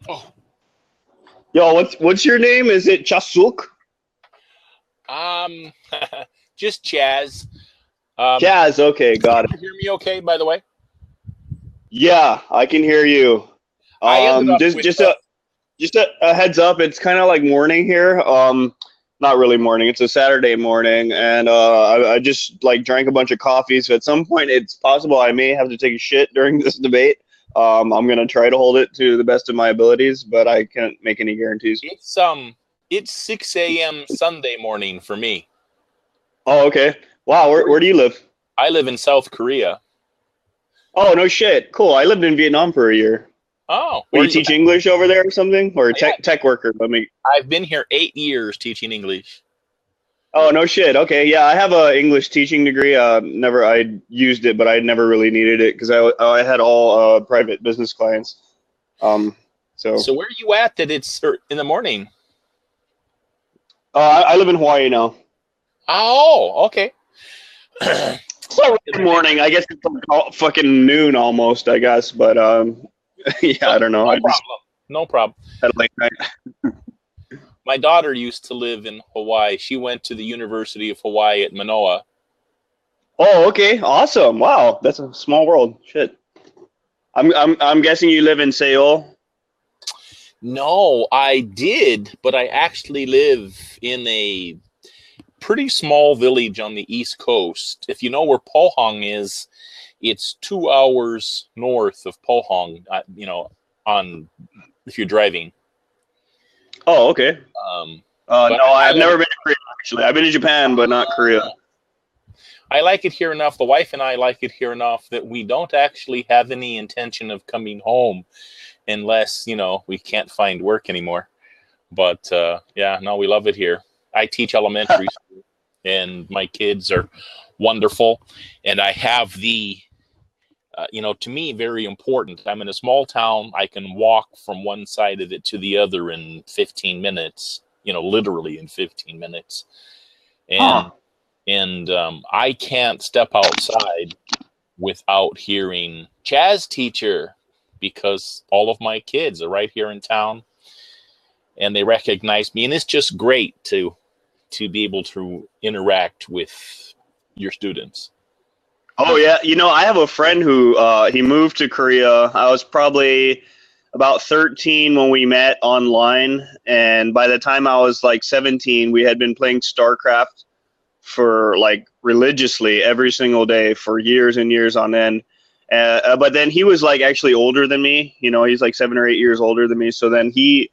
Oh, Yo, what's your name? Is it Chasuk? um, just Chaz. Can Chaz. Okay, got it. you hear me okay, by the way? Yeah, I can hear you. I ended up Just with, just a heads up. It's kind of like morning here. Not really morning. It's a Saturday morning, and I just like drank a bunch of coffee. So at some point, it's possible I may have to take a shit during this debate. I'm gonna try to hold it to the best of my abilities, but I can't make any guarantees. it's, it's 6 a.m. Sunday morning for me. Oh, okay. Wow, where do you live? I live in South Korea. Oh, no shit. Cool. I lived in Vietnam for a year. Oh, What, where you are you teach at? English over there or something? Or Yeah, tech worker? Let me. I've been here 8 years teaching English. Oh, no shit. Okay, yeah, I have a English teaching degree. Never, I used it, but I never really needed it because I had all private business clients. Um, so So where are you at that it's in the morning? I live in Hawaii now. Oh, okay. It's not really morning. I guess it's like fucking noon almost. I guess, but yeah, No, I don't know. no I just problem. No problem. had a late night. My daughter used to live in Hawaii. She went to the University of Hawaii at Manoa. Oh, okay, awesome. Wow, that's a small world. Shit. I'm guessing you live in Seoul. No, I did, but I actually live in a pretty small village on the East Coast. If you know where Pohang is, it's 2 hours north of Pohang. On if you're driving. Oh, okay. Um, but No, I I've like never it. been to Korea actually. I've been to Japan, but not Korea. I like it here enough. The wife and I like it here enough that we don't actually have any intention of coming home unless we can't find work anymore. But yeah, no, we love it here. I teach elementary school, and my kids are wonderful. And I have to me, very important. I'm in a small town. I can walk from one side of it to the other in 15 minutes, literally in 15 minutes. Huh. And I can't step outside without hearing jazz teacher because all of my kids are right here in town and they recognize me. And it's just great to be able to interact with your students. Oh yeah, I have a friend who he moved to Korea. I was probably about 13 when we met online, and by the time I was like 17, we had been playing StarCraft for like religiously every single day for years and years on end. But then he was like actually older than me. He's like 7 or 8 years older than me. So then he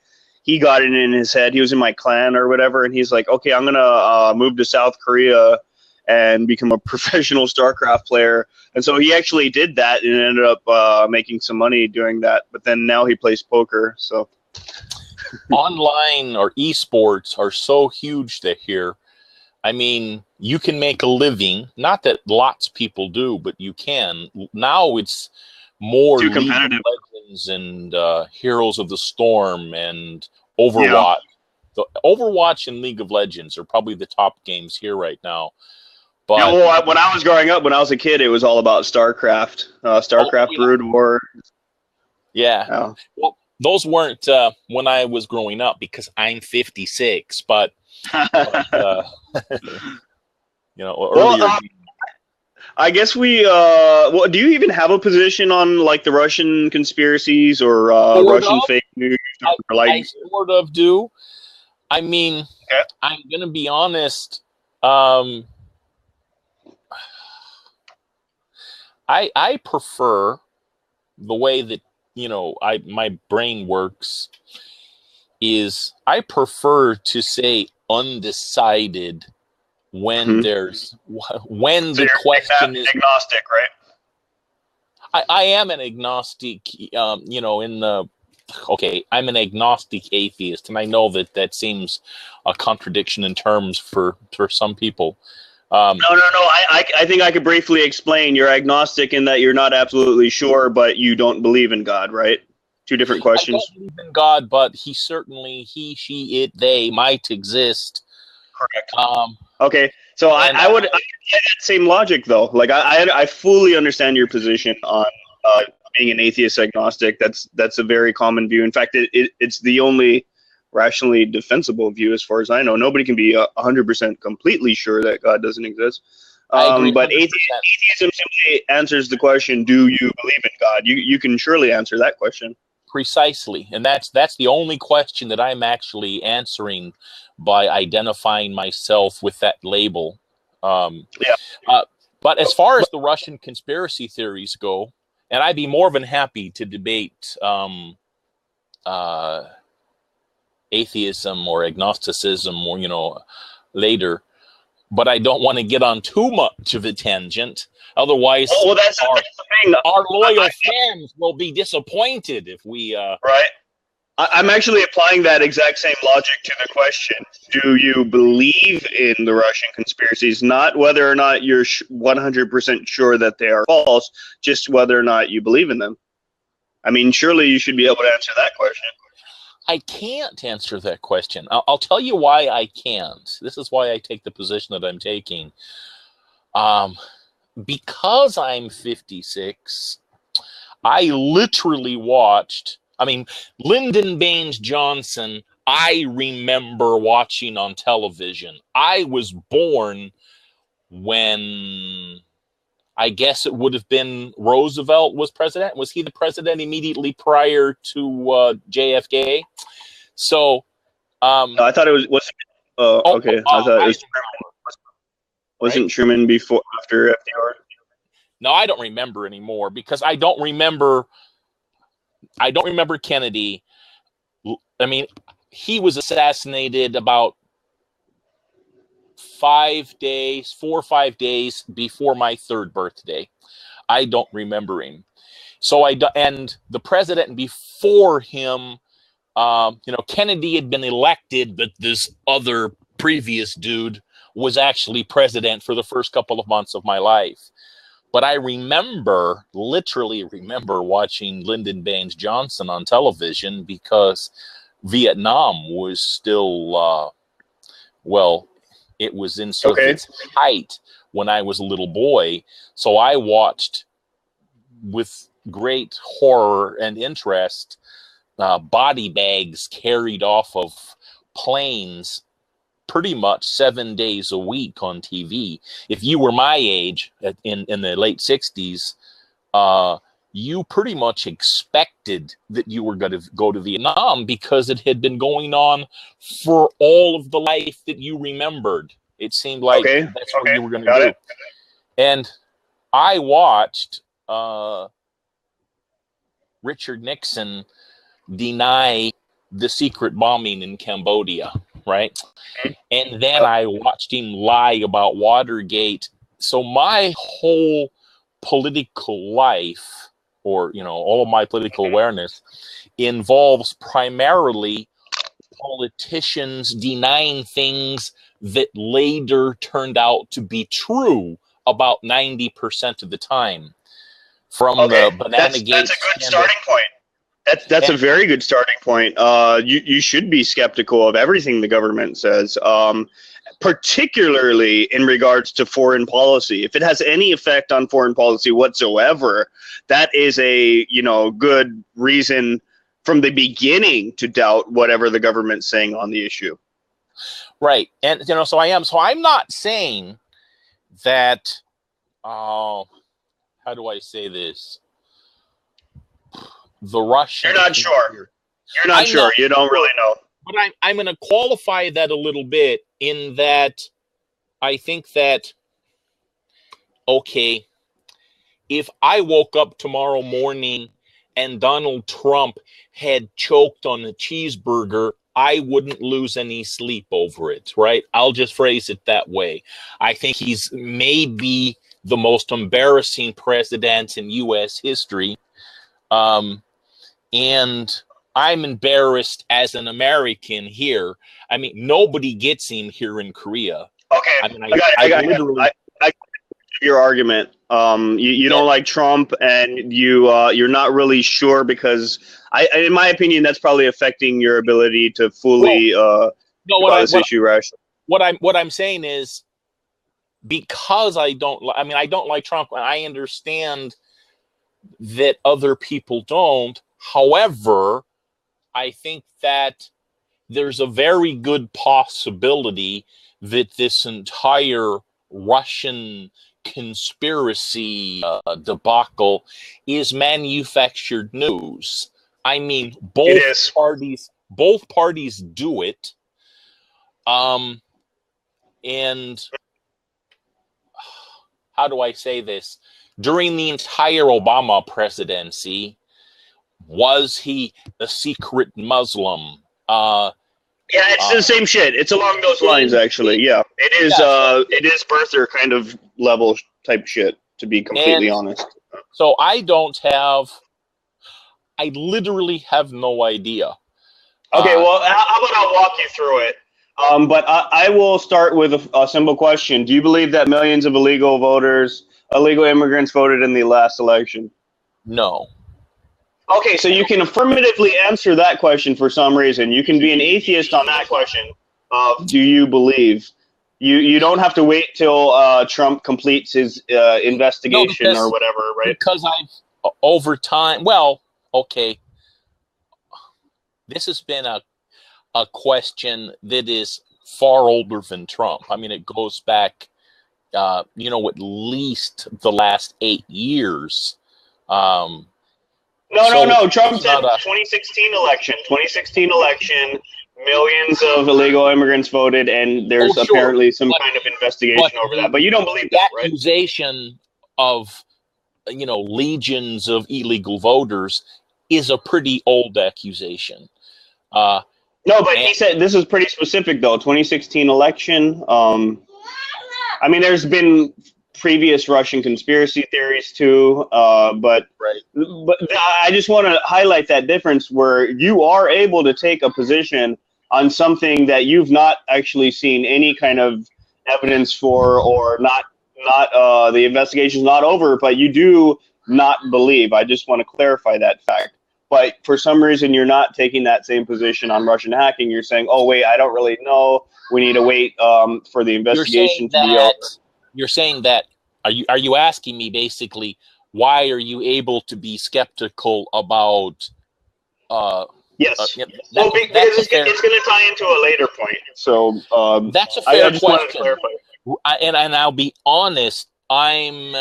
got it in his head. He was in my clan or whatever, and he's like, okay, I'm gonna move to South Korea and become a professional StarCraft player. And so he actually did that and ended up making some money doing that. But then now he plays poker. So Online or esports are so huge that here. I mean, you can make a living. Not that lots of people do, but you can. Now it's more too League of competitive. Legends and Heroes of the Storm and Yeah. Overwatch. The Overwatch and League of Legends are probably the top games here right now. Yeah, But well, when I was growing up, when I was a kid, it was all about StarCraft, oh StarCraft, yeah, Brood War. yeah. Yeah. Well, those weren't when I was growing up because I'm 56. But uh, Well, earlier. I guess we. Well, do you even have a position on like the Russian conspiracies or Sort Russian of. fake news I, or like? I sort of do. I mean, Okay. I'm gonna be honest. Um, I prefer the way that my brain works is I prefer to say undecided when Hmm. there's when So the question is. agnostic, right? I am an agnostic. I'm an agnostic atheist, and I know that seems a contradiction in terms for some people. No, no, no. I think I could briefly explain. You're agnostic in that you're not absolutely sure, but you don't believe in God, right? Two different I don't questions. believe in God, but he, she, it, they might exist. Correct. Um, Okay, so and I would get that same logic though. Like I fully understand your position on being an atheist agnostic. That's a very common view. In fact, it's the only rationally defensible view as far as I know. Nobody can be 100% completely sure that God doesn't exist. I agree. But atheism simply answers the question, do you believe in God? You can surely answer that question. Precisely. And that's the only question that I'm actually answering by identifying myself with that label. But as far as the Russian conspiracy theories go, and I'd be more than happy to debate atheism or agnosticism or, later, but I don't want to get on too much of a tangent. Otherwise, that's the thing. Our loyal fans will be disappointed if we... Right. I'm actually applying that exact same logic to the question. Do you believe in the Russian conspiracies? Not whether or not you're 100% sure that they are false, just whether or not you believe in them. I mean, surely you should be able to answer that question. I can't answer that question. I'll tell you why I can't. This is why I take the position that I'm taking. Because I'm 56, I literally watched... Lyndon Baines Johnson, I remember watching on television. I was born when, I guess it would have been Roosevelt was president. Was he the president immediately prior to JFK? So, I thought it was. Okay. I thought it was. Wasn't right? Truman before, after FDR? No, I don't remember anymore because I don't remember Kennedy. He was assassinated about 4 or 5 days before my 3rd birthday. I don't remember him. And the president before him, Kennedy had been elected, but this other previous dude was actually president for the first couple of months of my life. But I literally remember watching Lyndon Baines Johnson on television because Vietnam was still, it was in sort of its height when I was a little boy. So I watched with great horror and interest body bags carried off of planes pretty much 7 days a week on TV. If you were my age in the late 60s, you pretty much expected that you were going to go to Vietnam because it had been going on for all of the life that you remembered. It seemed like that's what you were going to do. And I watched Richard Nixon deny the secret bombing in Cambodia, right? And then I watched him lie about Watergate. So my whole political life, or all of my political awareness, involves primarily politicians denying things that later turned out to be true about 90% of the time. From the Banana Gate. That's a good starting point. That's a very good starting point. You should be skeptical of everything the government says, particularly in regards to foreign policy. If it has any effect on foreign policy whatsoever, that is a good reason from the beginning to doubt whatever the government's saying on the issue. Right, and so I'm not saying that. How do I say this? The Russian. You're not sure. You're not sure. You don't really know. But I'm going to qualify that a little bit in that I think that, okay, if I woke up tomorrow morning and Donald Trump had choked on a cheeseburger, I wouldn't lose any sleep over it, right? I'll just phrase it that way. I think he's maybe the most embarrassing president in U.S. history. And I'm embarrassed as an American here. Nobody gets him here in Korea. Okay, I got your argument. You don't like Trump, and you're not really sure because, in my opinion, that's probably affecting your ability to fully this issue rationally. What I'm saying is, because I don't like Trump, and I understand that other people don't. However, I think that there's a very good possibility that this entire Russian conspiracy debacle is manufactured news. I mean, both parties do it. And how do I say this? During the entire Obama presidency, was he a secret Muslim? Yeah, it's the same shit. It's along those lines, actually. Yeah, it is. It is birther kind of level type shit, to be completely honest. So I literally have no idea. Okay, well, how about I'll walk you through it? But I will start with a simple question. Do you believe that millions of illegal immigrants voted in the last election? No. Okay, so you can affirmatively answer that question for some reason. You can be an atheist on that question of do you believe? You don't have to wait till Trump completes his investigation or whatever, right? Because I've, over time, well, okay, this has been a question that is far older than Trump. I mean, it goes back, at least the last 8 years. No. Trump said 2016 election. 2016 election, millions of illegal immigrants voted, and there's apparently some kind of investigation over that. But you don't believe that, right? Accusation of, legions of illegal voters is a pretty old accusation. No, but he said this is pretty specific, though. 2016 election. I mean, there's been previous Russian conspiracy theories too, but I just want to highlight that difference where you are able to take a position on something that you've not actually seen any kind of evidence for, or not the investigation's not over, but you do not believe. I just want to clarify that fact. But for some reason, you're not taking that same position on Russian hacking. You're saying, "Oh wait, I don't really know. We need to wait for the investigation to be over." You're saying that. Are you asking me basically why are you able to be skeptical about? Yes. Well, because it's going to tie into a later point. So that's a fair I just want to clarify. And I'll be honest. I'm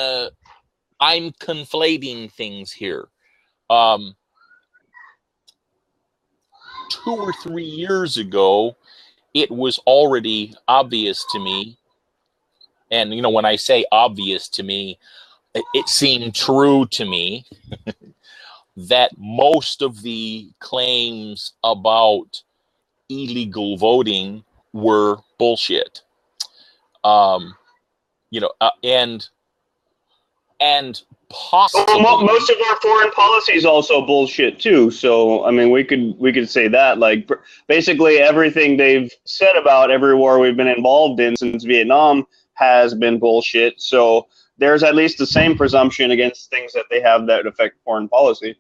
conflating things here. 2 or 3 years ago, it was already obvious to me. And, when I say obvious to me, it seemed true to me that most of the claims about illegal voting were bullshit. And possibly most of our foreign policy is also bullshit too. So I mean, we could say that, like, basically everything they've said about every war we've been involved in since Vietnam has been bullshit. So there's at least the same presumption against things that they have that affect foreign policy.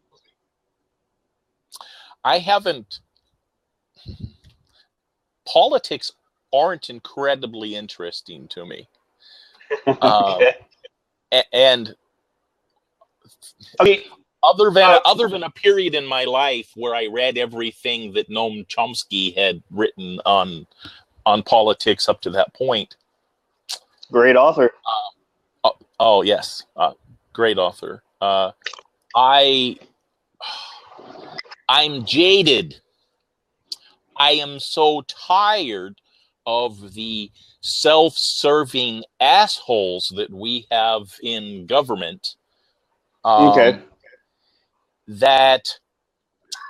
Politics aren't incredibly interesting to me. And okay, other than a period in my life where I read everything that Noam Chomsky had written on politics up to that point. Great author. Oh yes, great author. I'm jaded. I am so tired of the self-serving assholes that we have in government. That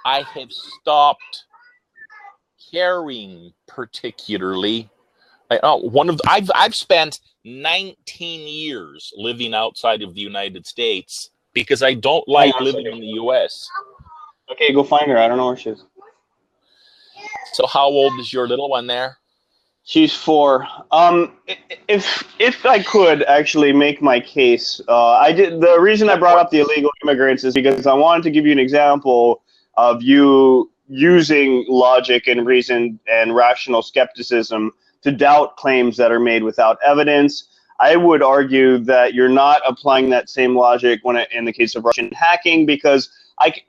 I have stopped caring particularly. I've spent 19 years living outside of the United States because I don't like living in the U.S. Okay, go find her. I don't know where she is. So how old is your little one there? She's 4. If I could actually make my case, the reason I brought up the illegal immigrants is because I wanted to give you an example of you using logic and reason and rational skepticism to doubt claims that are made without evidence. I would argue that you're not applying that same logic in the case of Russian hacking, because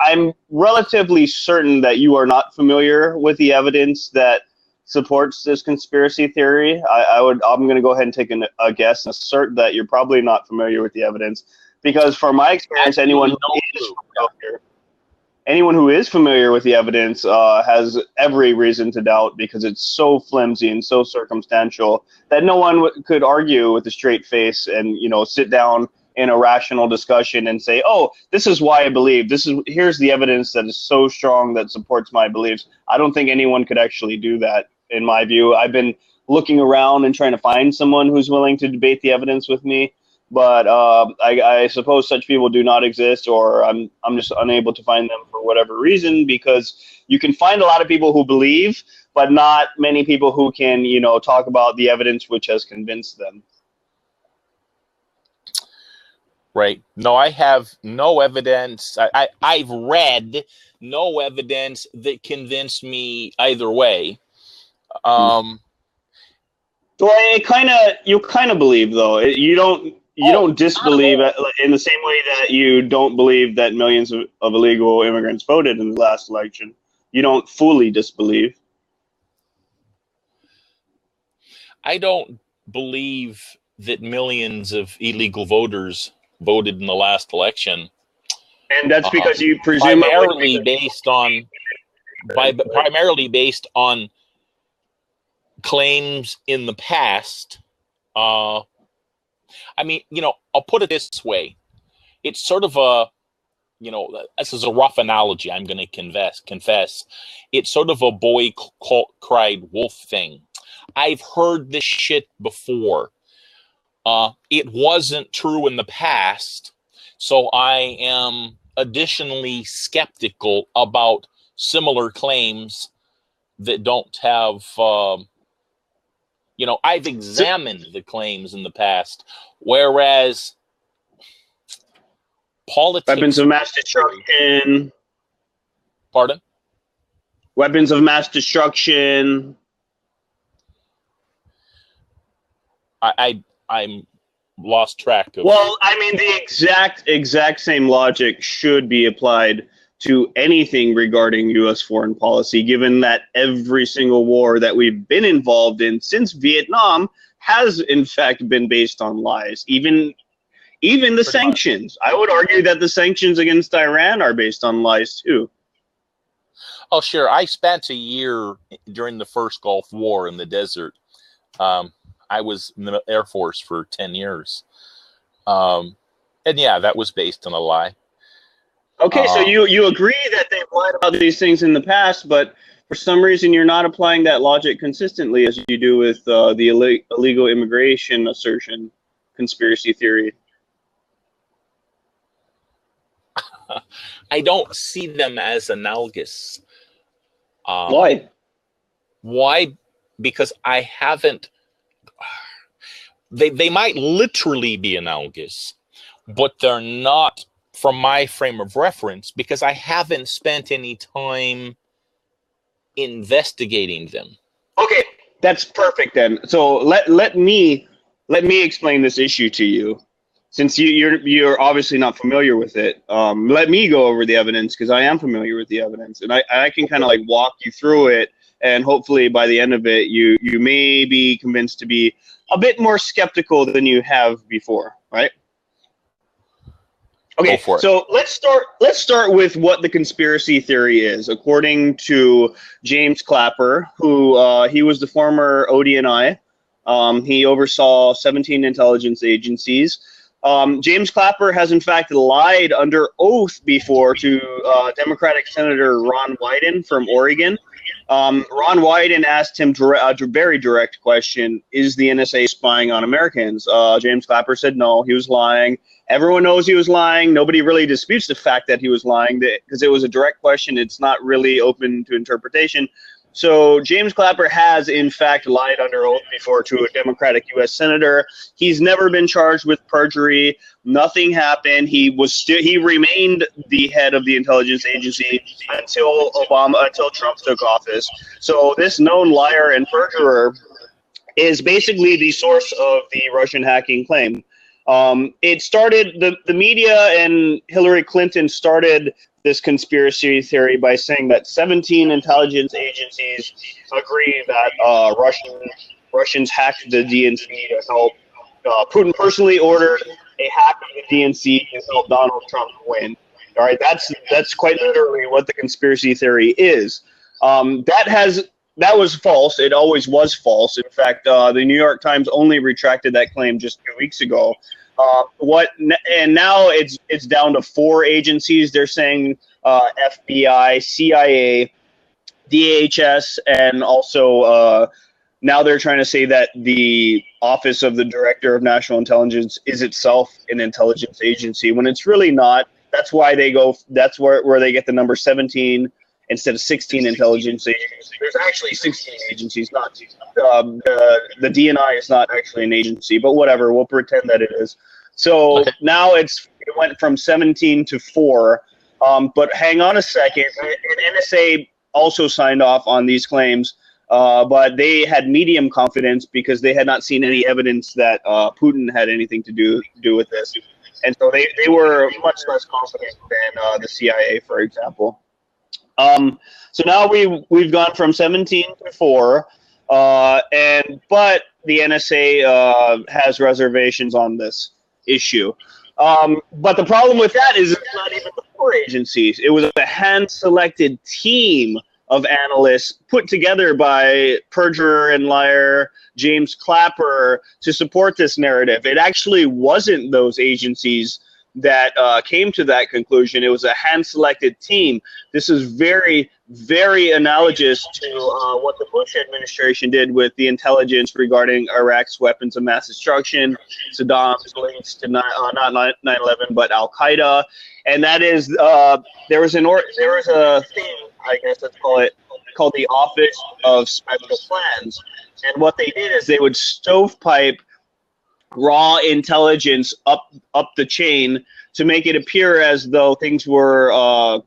I'm relatively certain that you are not familiar with the evidence that supports this conspiracy theory. I'm going to go ahead and take a guess and assert that you're probably not familiar with the evidence, because from my experience, anyone who is familiar with the evidence has every reason to doubt, because it's so flimsy and so circumstantial that no one could argue with a straight face and, you know, sit down in a rational discussion and say, oh, this is why I believe, here's the evidence that is so strong that supports my beliefs. I don't think anyone could actually do that, in my view. I've been looking around and trying to find someone who's willing to debate the evidence with me, but I suppose such people do not exist, or I'm just unable to find them for whatever reason, because you can find a lot of people who believe, but not many people who can, you know, talk about the evidence which has convinced them. Right. No, I have no evidence. I've read no evidence that convinced me either way. Well, you kind of believe, though. You don't disbelieve in the same way that you don't believe that millions of illegal immigrants voted in the last election. You don't fully disbelieve. I don't believe that millions of illegal voters voted in the last election. And that's because you presume primarily based on claims in the past. I mean, you know, I'll put it this way. It's sort of a, you know, this is a rough analogy, I'm going to confess. It's sort of a boy cried wolf thing. I've heard this shit before. It wasn't true in the past, so I am additionally skeptical about similar claims that don't have, you know, I've examined the claims in the past, whereas politics... Weapons of mass destruction. Pardon? Weapons of mass destruction. I'm lost track of... Well, I mean, the exact same logic should be applied to anything regarding U.S. foreign policy, given that every single war that we've been involved in since Vietnam has, in fact, been based on lies. Even the sanctions. I would argue that the sanctions against Iran are based on lies, too. Oh, sure. I spent a year during the first Gulf War in the desert. I was in the Air Force for 10 years. And yeah, that was based on a lie. Okay, so you agree that they've lied about these things in the past, but for some reason you're not applying that logic consistently as you do with the illegal immigration assertion conspiracy theory. I don't see them as analogous. Why? Why? Because I haven't... They might literally be analogous, but they're not from my frame of reference, because I haven't spent any time investigating them. Okay, that's perfect then. So let me explain this issue to you, since you're obviously not familiar with it. Let me go over the evidence, because I am familiar with the evidence, and I can kind of like walk you through it, and hopefully by the end of it, you may be convinced to be a bit more skeptical than you have before, right? Okay, so let's start with what the conspiracy theory is. According to James Clapper, who he was the former ODNI, he oversaw 17 intelligence agencies. James Clapper has in fact lied under oath before to Democratic Senator Ron Wyden from Oregon. Ron Wyden asked him a very direct question: is the NSA spying on Americans? James Clapper said no, he was lying. Everyone knows he was lying. Nobody really disputes the fact that he was lying, because it was a direct question. It's not really open to interpretation. So James Clapper has, in fact, lied under oath before to a Democratic U.S. senator. He's never been charged with perjury. Nothing happened. He remained the head of the intelligence agency until Trump took office. So this known liar and perjurer is basically the source of the Russian hacking claim. It started, the media and Hillary Clinton started this conspiracy theory by saying that 17 intelligence agencies agree that Russians hacked the DNC to help. Putin personally ordered a hack of the DNC to help Donald Trump win. All right, that's quite literally what the conspiracy theory is. That was false. It always was false. In fact, the New York Times only retracted that claim just 2 weeks ago. And now it's down to 4 agencies. They're saying FBI, CIA, DHS, and also now they're trying to say that the Office of the Director of National Intelligence is itself an intelligence agency when it's really not. That's why they go. That's where they get the number 17 instead of 16 intelligence agencies. There's actually 16 agencies. Not the DNI is not actually an agency, but whatever. We'll pretend that it is. So now it went from 17 to 4. But hang on a second. And NSA also signed off on these claims, but they had medium confidence because they had not seen any evidence that Putin had anything to do with this. And so they were much less confident than the CIA, for example. So now we've gone from 17 to 4, but the NSA has reservations on this issue. But the problem with that is it's not even the 4 agencies. It was a hand-selected team of analysts put together by perjurer and liar James Clapper to support this narrative. It actually wasn't those agencies that came to that conclusion. It was a hand-selected team. This is very, very analogous to what the Bush administration did with the intelligence regarding Iraq's weapons of mass destruction, Saddam's links to not 9/11 but Al Qaeda, and that is there was a thing, I guess let's call it, called the Office of Special Plans, and what they did is they would stovepipe raw intelligence up the chain to make it appear as though things were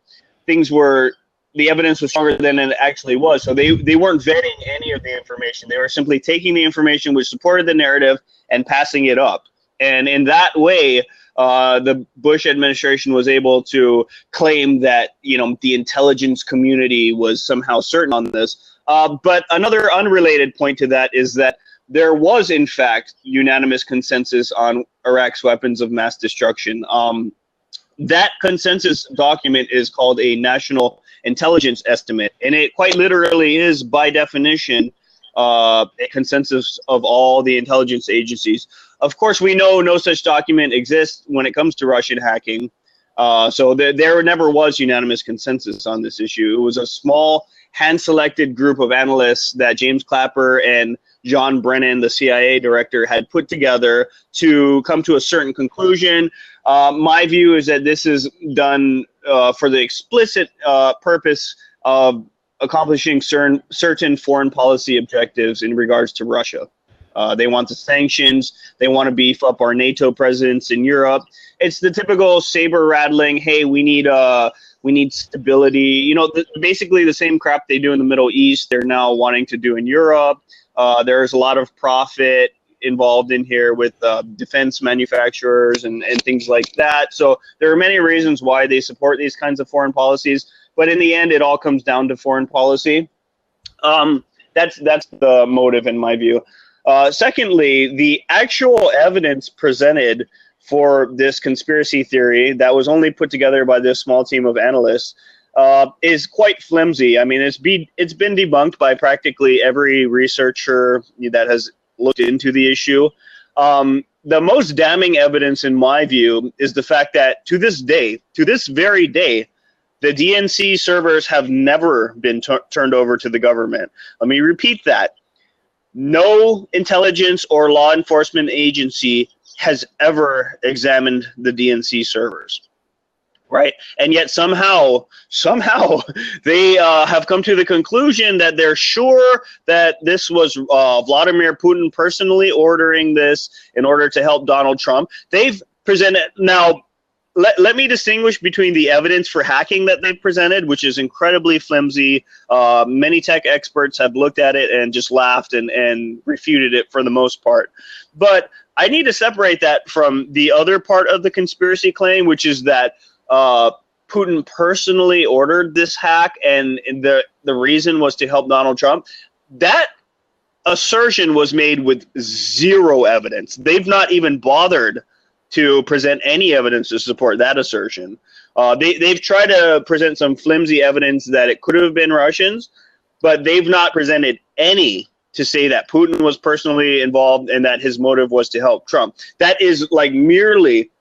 the evidence was stronger than it actually was. So they weren't vetting any of the information. They were simply taking the information which supported the narrative and passing it up. And in that way, the Bush administration was able to claim that, the intelligence community was somehow certain on this. But another unrelated point to that is that there was, in fact, unanimous consensus on Iraq's weapons of mass destruction. That consensus document is called a National Intelligence Estimate, and it quite literally is, by definition, a consensus of all the intelligence agencies. Of course, we know no such document exists when it comes to Russian hacking, so there never was unanimous consensus on this issue. It was a small, hand-selected group of analysts that James Clapper and John Brennan, the CIA director, had put together to come to a certain conclusion. My view is that this is done for the explicit purpose of accomplishing certain foreign policy objectives in regards to Russia. They want the sanctions. They want to beef up our NATO presence in Europe. It's the typical saber rattling. Hey, we need stability. Basically the same crap they do in the Middle East. They're now wanting to do in Europe. There's a lot of profit involved in here with defense manufacturers and things like that. So there are many reasons why they support these kinds of foreign policies. But in the end, it all comes down to foreign policy. That's the motive in my view. Secondly, the actual evidence presented for this conspiracy theory that was only put together by this small team of analysts is quite flimsy. I mean, it's been debunked by practically every researcher that has looked into the issue. The most damning evidence, in my view, is the fact that to this very day, the DNC servers have never been turned over to the government. Let me repeat that. No intelligence or law enforcement agency has ever examined the DNC servers. Right, and yet somehow they have come to the conclusion that they're sure that this was Vladimir Putin personally ordering this in order to help Donald Trump. They've presented now. let me distinguish between the evidence for hacking that they've presented, which is incredibly flimsy. Many tech experts have looked at it and just laughed and refuted it for the most part. But I need to separate that from the other part of the conspiracy claim, which is that Putin personally ordered this hack and the reason was to help Donald Trump. That assertion was made with zero evidence. They've not even bothered to present any evidence to support that assertion. They've tried to present some flimsy evidence that it could have been Russians, but they've not presented any to say that Putin was personally involved and that his motive was to help Trump. That is like merely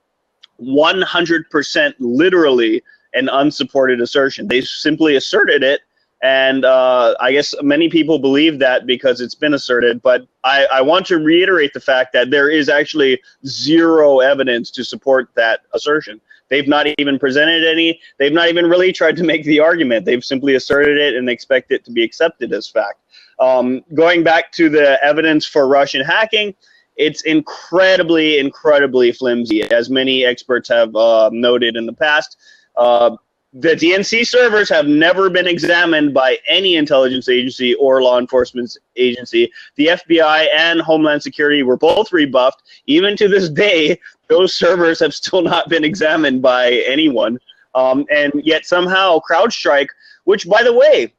100% literally an unsupported assertion. They simply asserted it, and I guess many people believe that because it's been asserted, but I want to reiterate the fact that there is actually zero evidence to support that assertion. They've not even presented any. They've not even really tried to make the argument. They've simply asserted it and expect it to be accepted as fact. Going back to the evidence for Russian hacking, it's incredibly, incredibly flimsy, as many experts have noted in the past. The DNC servers have never been examined by any intelligence agency or law enforcement agency. The FBI and Homeland Security were both rebuffed. Even to this day, those servers have still not been examined by anyone. And yet somehow CrowdStrike, which, by the way,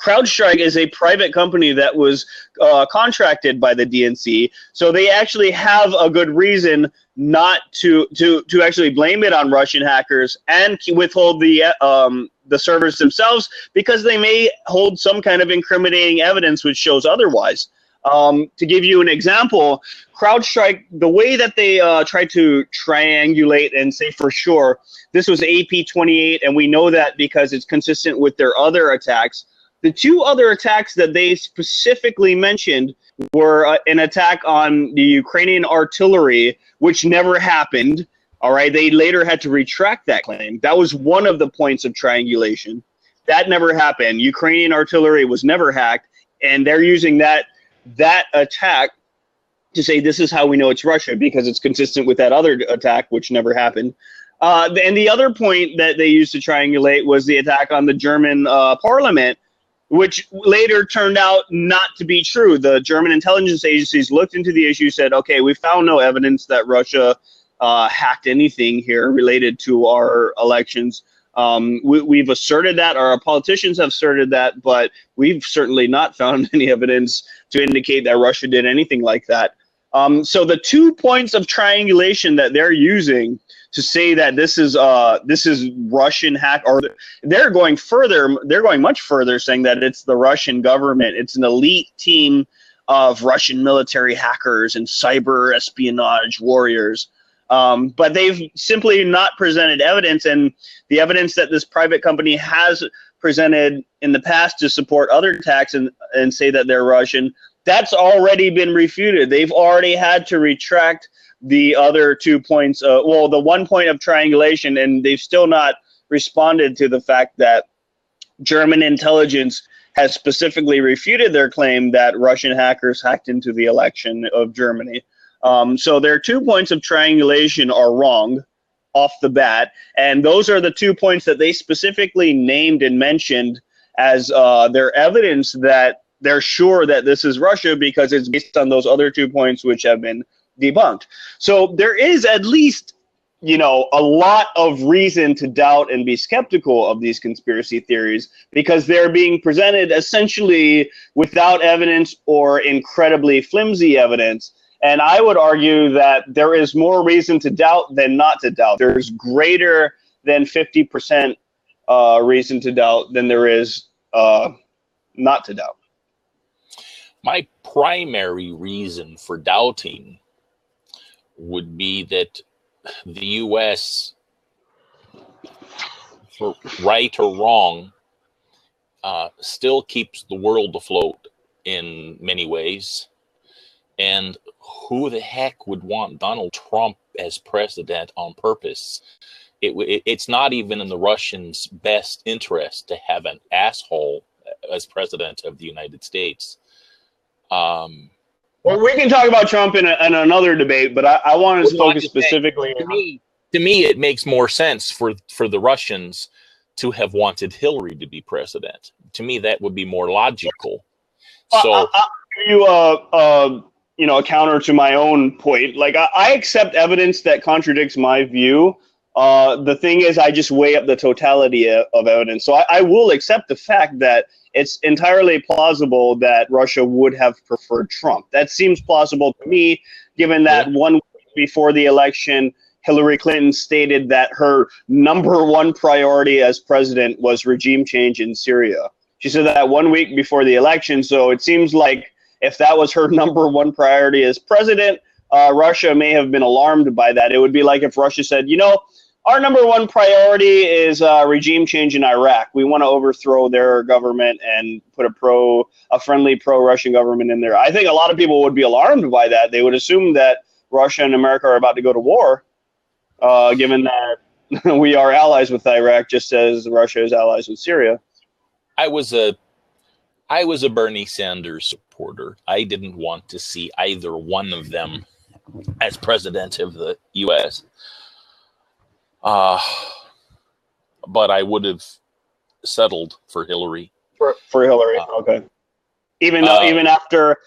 CrowdStrike is a private company that was contracted by the DNC, so they actually have a good reason not to actually blame it on Russian hackers and withhold the servers themselves, because they may hold some kind of incriminating evidence which shows otherwise. To give you an example, CrowdStrike, the way that they tried to triangulate and say for sure this was AP28, and we know that because it's consistent with their other attacks. The two other attacks that they specifically mentioned were an attack on the Ukrainian artillery, which never happened. All right, they later had to retract that claim. That was one of the points of triangulation. That never happened. Ukrainian artillery was never hacked, and they're using that attack to say this is how we know it's Russia, because it's consistent with that other attack, which never happened. And the other point that they used to triangulate was the attack on the German parliament, which later turned out not to be true. The German intelligence agencies looked into the issue, said, okay, we found no evidence that Russia hacked anything here related to our elections. We've asserted that, our politicians have asserted that, but we've certainly not found any evidence to indicate that Russia did anything like that. So the 2 points of triangulation that they're using to say that this is Russian hack, or they're going further, they're going much further, saying that it's the Russian government, it's an elite team of Russian military hackers and cyber espionage warriors. But they've simply not presented evidence, and the evidence that this private company has presented in the past to support other attacks and say that they're Russian, that's already been refuted. They've already had to retract the other 2 points, well, the 1 point of triangulation, and they've still not responded to the fact that German intelligence has specifically refuted their claim that Russian hackers hacked into the election of Germany. So their 2 points of triangulation are wrong off the bat, and those are the 2 points that they specifically named and mentioned as their evidence that they're sure that this is Russia, because it's based on those other 2 points which have been debunked. So there is at least, a lot of reason to doubt and be skeptical of these conspiracy theories, because they're being presented essentially without evidence or incredibly flimsy evidence. And I would argue that there is more reason to doubt than not to doubt. There's greater than 50% reason to doubt than there is not to doubt. My primary reason for doubting would be that the U.S., for right or wrong, still keeps the world afloat in many ways. And who the heck would want Donald Trump as president on purpose? It's not even in the Russians' best interest to have an asshole as president of the United States. Well, we can talk about Trump in another debate, but I want to focus specifically to me, To me, it makes more sense for the Russians to have wanted Hillary to be president. To me, that would be more logical. So I'll give you a counter to my own point. Like I accept evidence that contradicts my view. The thing is, I just weigh up the totality of evidence. So I will accept the fact that it's entirely plausible that Russia would have preferred Trump. That seems plausible to me, given that 1 week before the election, Hillary Clinton stated that her number one priority as president was regime change in Syria. She said that 1 week before the election. So it seems like if that was her number one priority as president, Russia may have been alarmed by that. It would be like if Russia said, our number one priority is regime change in Iraq. We want to overthrow their government and put a friendly pro-Russian government in there. I think a lot of people would be alarmed by that. They would assume that Russia and America are about to go to war, given that we are allies with Iraq, just as Russia is allies with Syria. I was a Bernie Sanders supporter. I didn't want to see either one of them as president of the U.S. But I would have settled for Hillary. For Hillary, okay. Even after,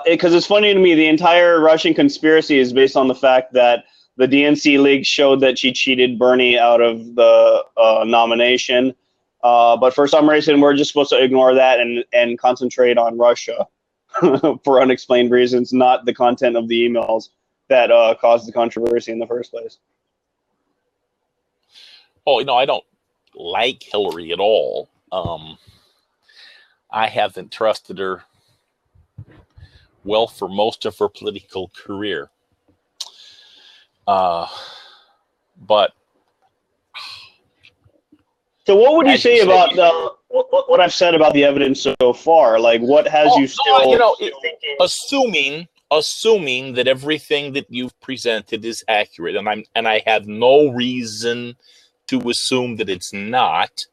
because it's funny to me, the entire Russian conspiracy is based on the fact that the DNC league showed that she cheated Bernie out of the nomination. But for some reason, we're just supposed to ignore that and concentrate on Russia for unexplained reasons, not the content of the emails that caused the controversy in the first place. Oh, I don't like Hillary at all. I haven't trusted her well for most of her political career. But so what would you say about what I've said about the evidence so far? Like, what has you still thinking? Assuming that everything that you've presented is accurate, and I have no reason to assume that it's not,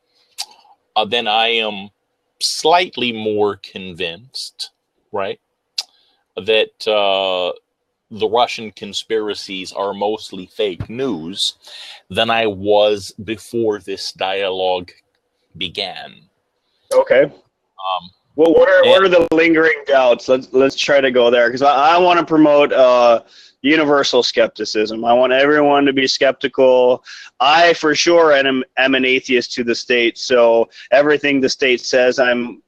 then I am slightly more convinced, right, that the Russian conspiracies are mostly fake news than I was before this dialogue began. Okay. Well, what are the lingering doubts? Let's try to go there, because I want to promote universal skepticism. I want everyone to be skeptical. I, for sure, am an atheist to the state, so everything the state says,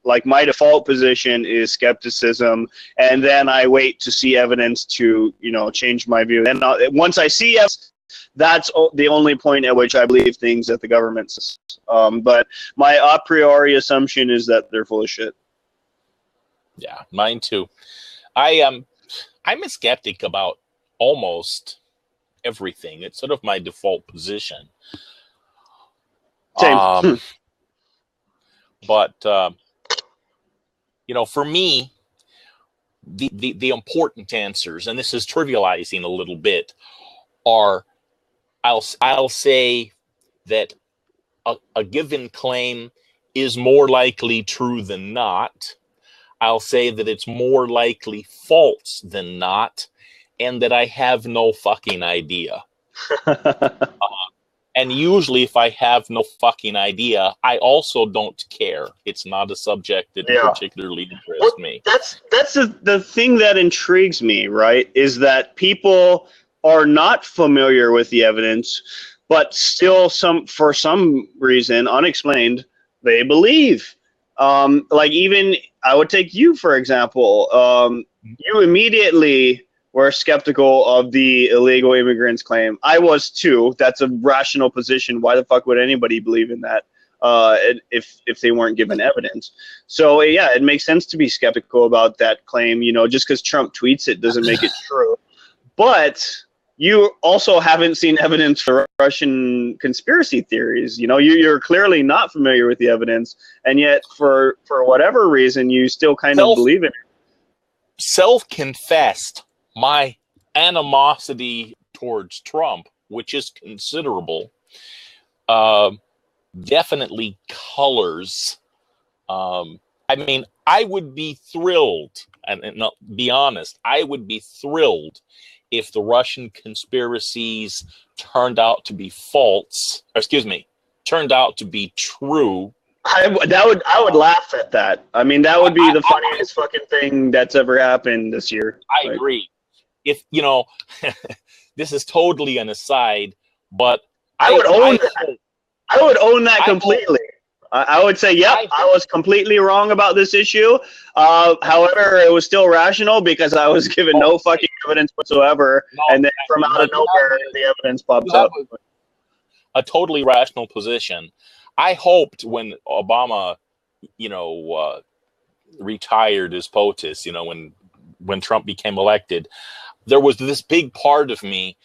my default position is skepticism, and then I wait to see evidence to, change my view. And once I see evidence, that's the only point at which I believe things that the government says. But my a priori assumption is that they're full of shit. Yeah, mine too. I'm a skeptic about almost everything. It's sort of my default position. Same. But for me, the important answers, and this is trivializing a little bit, are I'll say that a given claim is more likely true than not. I'll say that it's more likely false than not, and that I have no fucking idea. And usually if I have no fucking idea, I also don't care. It's not a subject that particularly interests me. That's the thing that intrigues me, right? Is that people are not familiar with the evidence, but still for some reason, unexplained, they believe. Even I would take you, for example. You immediately were skeptical of the illegal immigrants claim. I was too. That's a rational position. Why the fuck would anybody believe in that if they weren't given evidence? So yeah, it makes sense to be skeptical about that claim. Just because Trump tweets it doesn't make it true. But you also haven't seen evidence for Russian conspiracy theories. You're clearly not familiar with the evidence, and yet for whatever reason, you still kind of believe in it. Self-confessed, my animosity towards Trump, which is considerable, definitely colors. I would be thrilled, and be honest, I would be thrilled if the Russian conspiracies turned out to be false, or excuse me, turned out to be true. I would laugh at that. I mean, that would be the funniest fucking thing that's ever happened this year. I agree. If this is totally an aside, but I would own that. I would own that completely. I would say, yep, I was completely wrong about this issue. However, it was still rational because I was given no fucking evidence whatsoever. And then from out of nowhere, the evidence pops up. A totally rational position. I hoped when Obama, retired as POTUS, when Trump became elected, there was this big part of me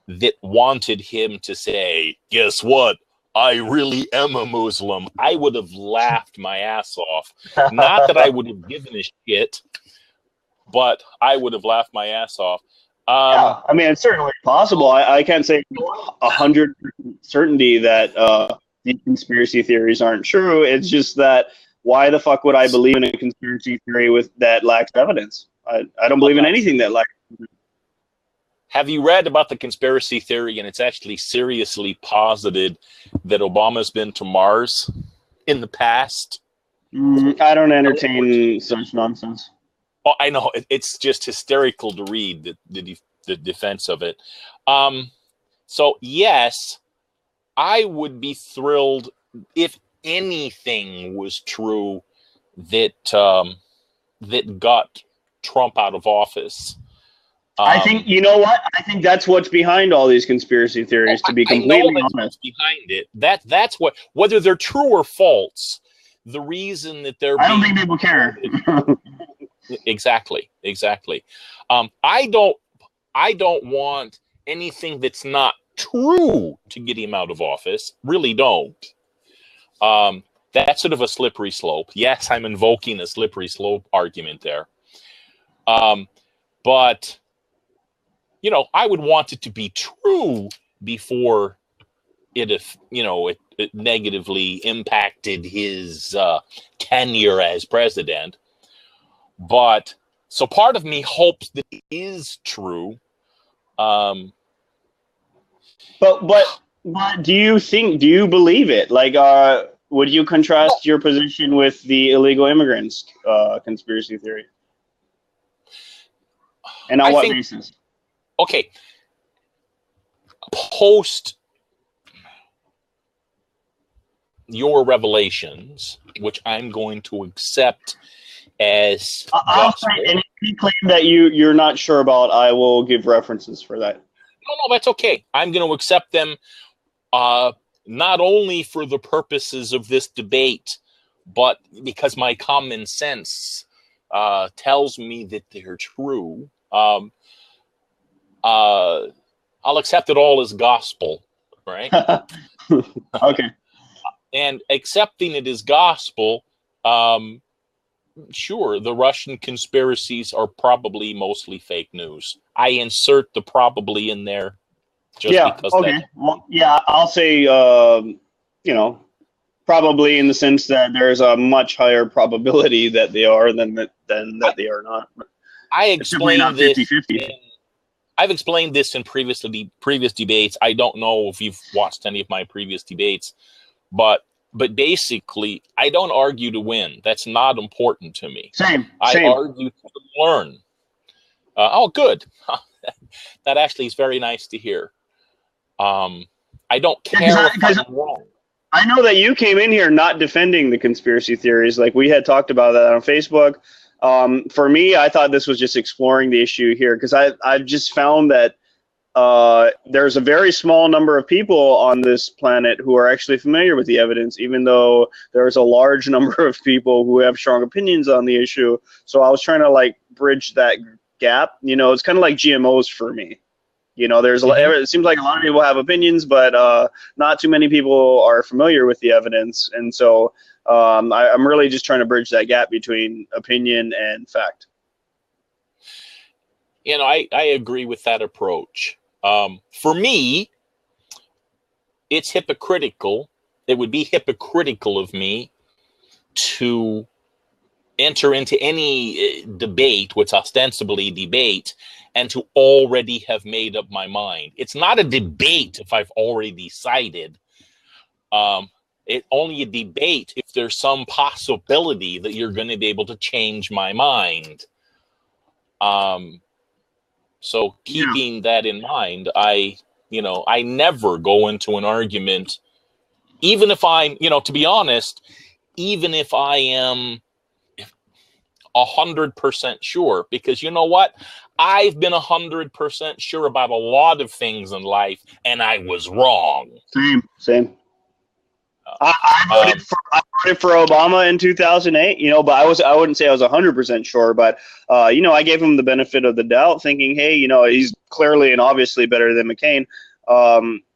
that wanted him to say, guess what? I really am a Muslim. I would have laughed my ass off. Not that I would have given a shit, but I would have laughed my ass off. Yeah, I mean, it's certainly possible. I can't say 100% certainty that these conspiracy theories aren't true. It's just that why the fuck would I believe in a conspiracy theory that lacks evidence? I don't believe in anything that lacks evidence. Have you read about the conspiracy theory, and it's actually seriously posited that Obama's been to Mars in the past? I don't entertain such nonsense. Oh, I know. It's just hysterical to read the defense of it. So, yes, I would be thrilled if anything was true that got Trump out of office. I think, you know what? I think that's what's behind all these conspiracy theories, to be completely honest. Behind it. That's what, whether they're true or false, the reason that they're I don't think people care. Exactly. I don't want anything that's not true to get him out of office. Really don't. That's sort of a slippery slope. Yes, I'm invoking a slippery slope argument there. But I would want it to be true before it negatively impacted his tenure as president. But so part of me hopes that it is true. But do you believe it? Like, would you contrast your position with the illegal immigrants conspiracy theory? And on what basis? Okay. Post your revelations, which I'm going to accept as I'll say any claim that you're not sure about, I will give references for that. No, that's okay. I'm going to accept them not only for the purposes of this debate, but because my common sense tells me that they're true. I'll accept it all as gospel, right? Okay. And accepting it as gospel, sure, the Russian conspiracies are probably mostly fake news. I insert the probably in there just because. Okay. Well, yeah, I'll say, probably in the sense that there's a much higher probability that they are than that they are not. I explained this. 50-50. I've explained this in previous debates. I don't know if you've watched any of my previous debates, but basically, I don't argue to win. That's not important to me. Same. I argue to learn. Good. That actually is very nice to hear. I don't care if I'm wrong. I know that you came in here not defending the conspiracy theories. Like, we had talked about that on Facebook. For me, I thought this was just exploring the issue here because I've just found that there's a very small number of people on this planet who are actually familiar with the evidence, even though there's a large number of people who have strong opinions on the issue. So I was trying to bridge that gap. It's kind of like GMOs for me. It seems like a lot of people have opinions, but not too many people are familiar with the evidence. And so I'm really just trying to bridge that gap between opinion and fact. I agree with that approach. For me, it's hypocritical. It would be hypocritical of me to enter into any debate, what's ostensibly debate, and to already have made up my mind. It's not a debate if I've already decided. It's only a debate if there's some possibility that you're going to be able to change my mind. So keeping that in mind, I never go into an argument, even if I'm, to be honest, even if I am 100% sure, because you know what? I've been 100% sure about a lot of things in life, and I was wrong. Same. I voted for Obama in 2008, but I wouldn't say I was 100% sure, but I gave him the benefit of the doubt, thinking, hey, he's clearly and obviously better than McCain.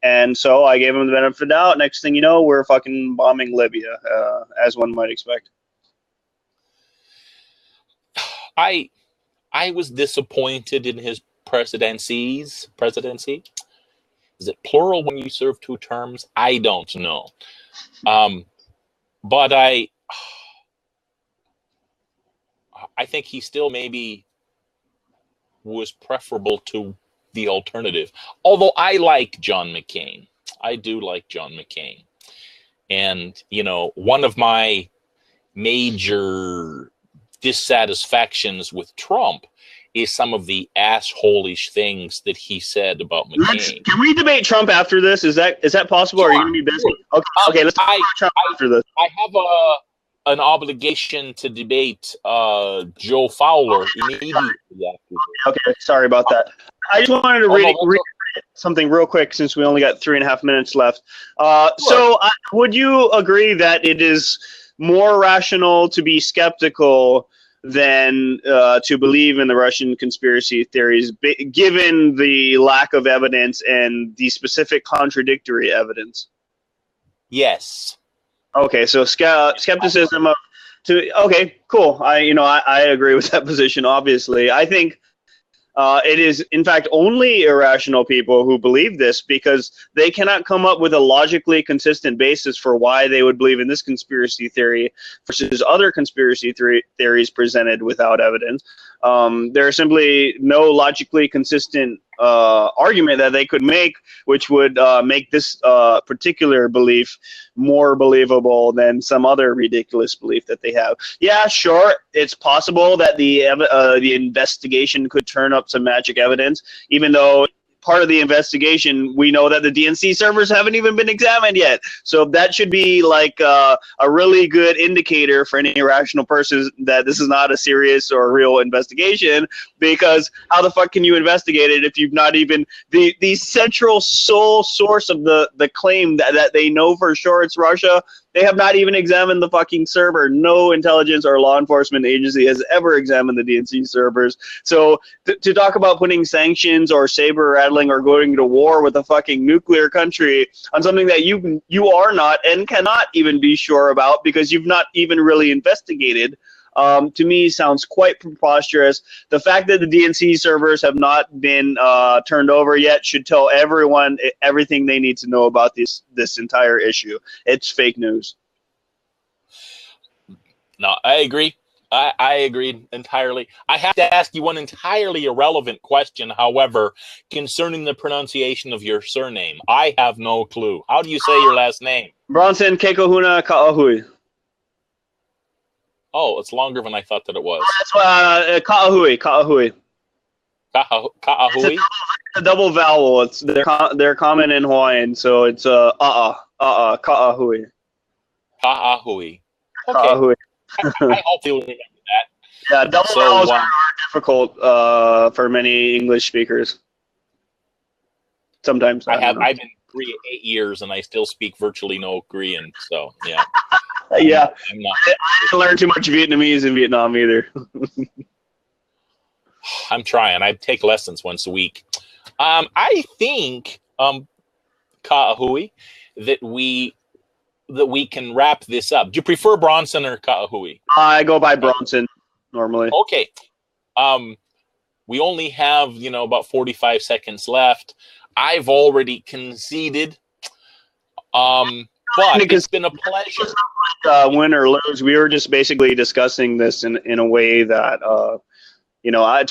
And so I gave him the benefit of the doubt. Next thing you know, we're fucking bombing Libya, as one might expect. I was disappointed in his presidency. Is it plural when you serve 2 terms? I don't know. But I think he still maybe was preferable to the alternative. Although I like John McCain. I do like John McCain. And, one of my major dissatisfactions with Trump is some of the asshole-ish things that he said about McCain. Can we debate Trump after this? Is that possible? Sure. Or are you going to be busy? Okay, let's talk about Trump after this. I have an obligation to debate Joe Fowler immediately after this. Okay, sorry about that. I just wanted to read something real quick since we only got 3.5 minutes left. Sure. So would you agree that it is more rational to be skeptical than to believe in the Russian conspiracy theories, given the lack of evidence and the specific contradictory evidence? Yes. Okay, so skepticism okay, cool. I agree with that position. Obviously, I think it is, in fact, only irrational people who believe this, because they cannot come up with a logically consistent basis for why they would believe in this conspiracy theory versus other conspiracy theories presented without evidence. There is simply no logically consistent argument that they could make, which would make this particular belief more believable than some other ridiculous belief that they have. Yeah, sure, it's possible that the investigation could turn up some magic evidence, even though part of the investigation, we know that the DNC servers haven't even been examined yet. So that should be like a really good indicator for any rational person that this is not a serious or real investigation, because how the fuck can you investigate it if you've not even the central sole source of the claim that they know for sure it's Russia? They have not even examined the fucking server. No intelligence or law enforcement agency has ever examined the DNC servers. So to talk about putting sanctions or saber rattling or going to war with a fucking nuclear country on something that you are not and cannot even be sure about because you've not even really investigated, to me sounds quite preposterous. The fact that the DNC servers have not been turned over yet should tell everyone everything they need to know about this entire issue. It's fake news. No, I agree. I agree entirely. I have to ask you one entirely irrelevant question, however, concerning the pronunciation of your surname. I have no clue. How do you say your last name? Bronson Kekohuna Ka'ahui. Oh, it's longer than I thought that it was. That's Ka'ahui. Ka'ahui? It's a double vowel. They're common in Hawaiian, so it's Ka'ahui. Ka'ahui. Okay. Ka'ahui. I hope you'll remember that. Yeah, double vowels are difficult for many English speakers. Sometimes. I've been in Korea 8 years, and I still speak virtually no Korean, so yeah. Yeah, I didn't learn too much Vietnamese in Vietnam either. I'm trying. I take lessons once a week. I think, Ka'ahui, that we can wrap this up. Do you prefer Bronson or Ka'ahui? I go by Bronson normally. Okay. We only have, about 45 seconds left. I've already conceded. But it's been a pleasure. Win or lose, we were just basically discussing this in a way that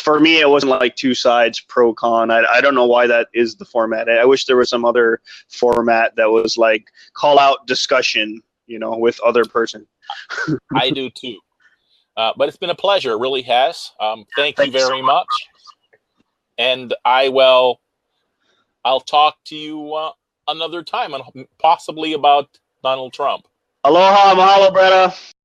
For me, it wasn't like two sides pro con. I don't know why that is the format. I wish there was some other format that was like call out discussion, with other person. I do too. But it's been a pleasure. It really has. Thank you very much. And I'll talk to you another time, and possibly about Donald Trump. Aloha, mahalo, brother.